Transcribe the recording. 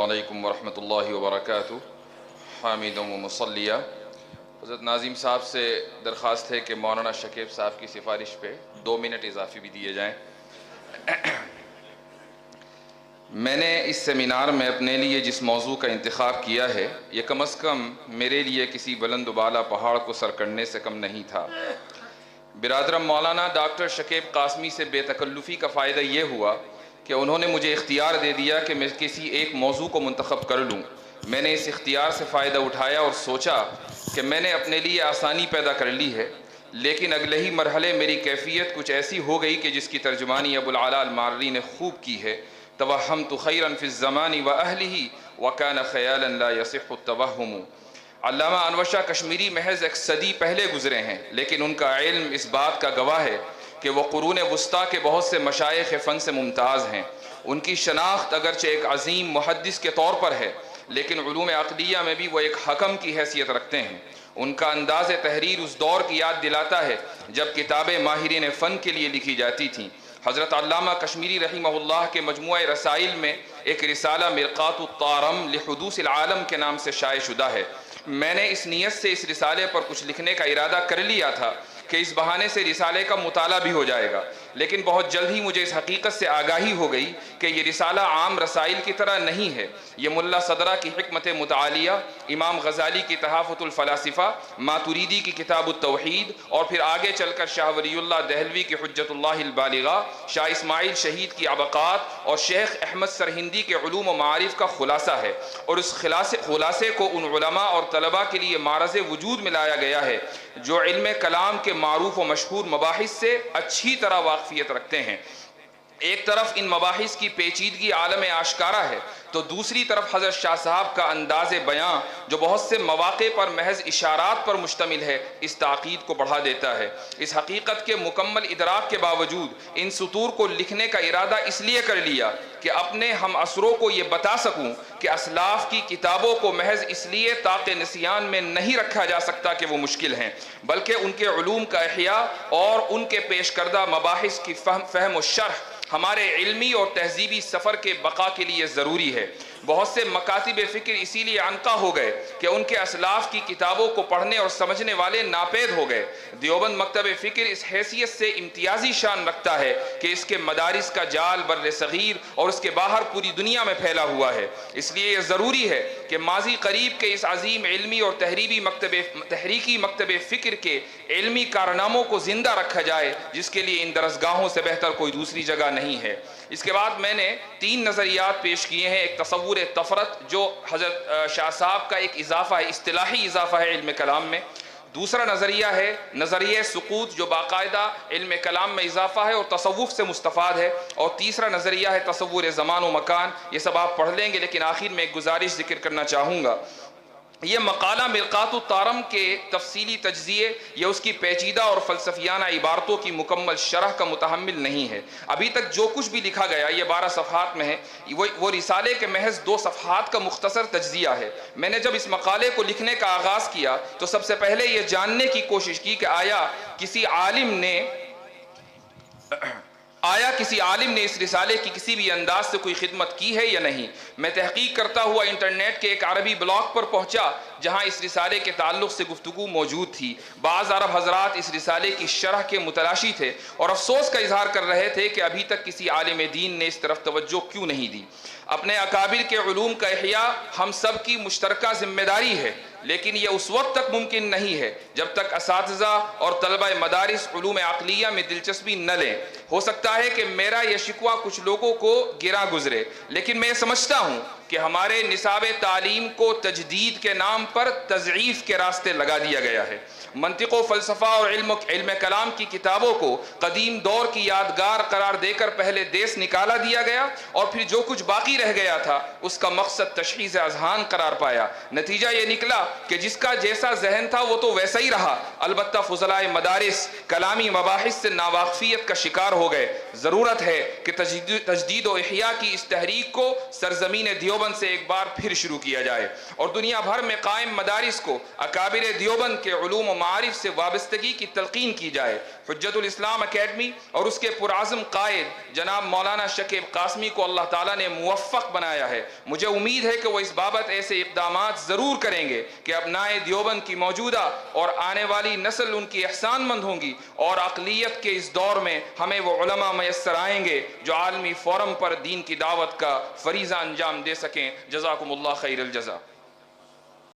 علیکم ورحمۃ اللہ وبرکاتہ۔ حامد و مصلیہ۔ حضرت ناظم صاحب سے درخواست ہے کہ مولانا شکیب صاحب کی سفارش پہ 2 منٹ اضافی بھی دیے جائیں۔ میں نے اس سیمینار میں اپنے لیے جس موضوع کا انتخاب کیا ہے یہ کم از کم میرے لیے کسی بلند و بالا پہاڑ کو سر کرنے سے کم نہیں تھا۔ برادرم مولانا ڈاکٹر شکیب قاسمی سے بے تکلفی کا فائدہ یہ ہوا کہ انہوں نے مجھے اختیار دے دیا کہ میں کسی ایک موضوع کو منتخب کر لوں۔ میں نے اس اختیار سے فائدہ اٹھایا اور سوچا کہ میں نے اپنے لیے آسانی پیدا کر لی ہے، لیکن اگلے ہی مرحلے میری کیفیت کچھ ایسی ہو گئی کہ جس کی ترجمانی ابو العلا المارری نے خوب کی ہے۔ توہمت خیرا فی الزمان واہلہ وکان خیالا لا یصح التوہم۔ علامہ انور شاہ کشمیری محض 1 صدی پہلے گزرے ہیں، لیکن ان کا علم اس بات کا گواہ ہے کہ وہ قرون وسطیٰ کے بہت سے مشائخ فن سے ممتاز ہیں۔ ان کی شناخت اگرچہ ایک عظیم محدث کے طور پر ہے، لیکن علوم عقلیہ میں بھی وہ ایک حکم کی حیثیت رکھتے ہیں۔ ان کا انداز تحریر اس دور کی یاد دلاتا ہے جب کتابیں ماہرین فن کے لیے لکھی جاتی تھیں۔ حضرت علامہ کشمیری رحمہ اللہ کے مجموعہ رسائل میں ایک رسالہ مرقات الطارم لحدوث العالم کے نام سے شائع شدہ ہے۔ میں نے اس نیت سے اس رسالے پر کچھ لکھنے کا ارادہ کر لیا تھا کہ اس بہانے سے رسالے کا مطالعہ بھی ہو جائے گا، لیکن بہت جلد ہی مجھے اس حقیقت سے آگاہی ہو گئی کہ یہ رسالہ عام رسائل کی طرح نہیں ہے۔ یہ ملا صدرہ کی حکمت متعالیہ، امام غزالی کی تحافت الفلاسفہ، ماتریدی کی کتاب التوحید، اور پھر آگے چل کر شاہ ولی اللہ دہلوی کی حجت اللہ البالغہ، شاہ اسماعیل شہید کی عبقات اور شیخ احمد سرہندی کے علوم و معارف کا خلاصہ ہے، اور اس خلاصے کو ان علماء اور طلباء کے لیے معرض وجود میں لایا گیا ہے جو علم کلام کے معروف و مشہور مباحث سے اچھی طرح واقفیت رکھتے ہیں۔ ایک طرف ان مباحث کی پیچیدگی عالم آشکارا ہے، تو دوسری طرف حضرت شاہ صاحب کا انداز بیاں جو بہت سے مواقع پر محض اشارات پر مشتمل ہے، اس تاکید کو بڑھا دیتا ہے۔ اس حقیقت کے مکمل ادراک کے باوجود ان سطور کو لکھنے کا ارادہ اس لیے کر لیا کہ اپنے ہم عصروں کو یہ بتا سکوں کہ اسلاف کی کتابوں کو محض اس لیے طاق نسیان میں نہیں رکھا جا سکتا کہ وہ مشکل ہیں، بلکہ ان کے علوم کا احیاء اور ان کے پیش کردہ مباحث کی فہم و شرح ہمارے علمی اور تہذیبی سفر کے بقا کے لیے ضروری ہے۔ بہت سے مکاتب فکر اسی لیے عنقا ہو گئے کہ ان کے اسلاف کی کتابوں کو پڑھنے اور سمجھنے والے ناپید ہو گئے۔ دیوبند مکتب فکر اس حیثیت سے امتیازی شان رکھتا ہے کہ اس کے مدارس کا جال بر صغیر اور اس کے باہر پوری دنیا میں پھیلا ہوا ہے۔ اس لیے یہ ضروری ہے کہ ماضی قریب کے اس عظیم علمی اور تحریکی مکتب فکر کے علمی کارناموں کو زندہ رکھا جائے، جس کے لیے ان درسگاہوں سے بہتر کوئی دوسری جگہ نہیں ہے۔ اس کے بعد میں نے 3 نظریات پیش کیے ہیں۔ ایک تصور تفرت جو حضرت شاہ صاحب کا ایک اضافہ ہے، اصطلاحی اضافہ ہے علم کلام میں۔ دوسرا نظریہ ہے نظریہ سقوط جو باقاعدہ علم کلام میں اضافہ ہے اور تصوف سے مستفاد ہے، اور تیسرا نظریہ ہے تصور زمان و مکان۔ یہ سب آپ پڑھ لیں گے، لیکن آخر میں ایک گزارش ذکر کرنا چاہوں گا۔ یہ مقالہ مرقات الطارم کے تفصیلی تجزیے یا اس کی پیچیدہ اور فلسفیانہ عبارتوں کی مکمل شرح کا متحمل نہیں ہے۔ ابھی تک جو کچھ بھی لکھا گیا یہ 12 صفحات میں ہے، وہ رسالے کے محض 2 صفحات کا مختصر تجزیہ ہے۔ میں نے جب اس مقالے کو لکھنے کا آغاز کیا تو سب سے پہلے یہ جاننے کی کوشش کی کہ آیا کسی عالم نے اس رسالے کی کسی بھی انداز سے کوئی خدمت کی ہے یا نہیں۔ میں تحقیق کرتا ہوا انٹرنیٹ کے ایک عربی بلاگ پر پہنچا جہاں اس رسالے کے تعلق سے گفتگو موجود تھی۔ بعض عرب حضرات اس رسالے کی شرح کے متلاشی تھے اور افسوس کا اظہار کر رہے تھے کہ ابھی تک کسی عالم دین نے اس طرف توجہ کیوں نہیں دی۔ اپنے اکابر کے علوم کا احیاء ہم سب کی مشترکہ ذمہ داری ہے، لیکن یہ اس وقت تک ممکن نہیں ہے جب تک اساتذہ اور طلبہ مدارس علوم عقلیہ میں دلچسپی نہ لیں۔ ہو سکتا ہے کہ میرا یہ شکوہ کچھ لوگوں کو گرا گزرے، لیکن میں سمجھتا ہوں کہ ہمارے نصاب تعلیم کو تجدید کے نام پر تضعیف کے راستے لگا دیا گیا ہے۔ منطق و فلسفہ اور علم کلام کی کتابوں کو قدیم دور کی یادگار قرار دے کر پہلے دیس نکالا دیا گیا، اور پھر جو کچھ باقی رہ گیا تھا اس کا مقصد تشخیص اذہان قرار پایا۔ نتیجہ یہ نکلا کہ جس کا جیسا ذہن تھا وہ تو ویسا ہی رہا، البتہ فضلائے مدارس کلامی مباحث سے ناواقفیت کا شکار ہو گئے۔ ضرورت ہے کہ تجدید و احیاء کی اس تحریک کو سرزمین دیوبند سے ایک بار پھر شروع کیا جائے، اور دنیا بھر میں قائم مدارس کو اکابر دیوبند کے علوم و معارف سے وابستگی کی تلقین کی جائے، حجت الاسلام اکیڈمی اور اس کے پرعزم قائد جناب مولانا شکیب قاسمی کو اللہ تعالیٰ نے موفق بنایا ہے۔ مجھے امید ہے کہ وہ اس بابت ایسے اقدامات ضرور کریں گے کہ ابنائے دیوبند کی موجودہ اور آنے والی نسل ان کی احسان مند ہوں گی، اور اقلیت کے اس دور میں ہمیں وہ علماء میسر آئیں گے جو عالمی فورم پر دین کی دعوت کا فریضہ انجام دے سکیں۔ جزاکم اللہ خیر الجزا۔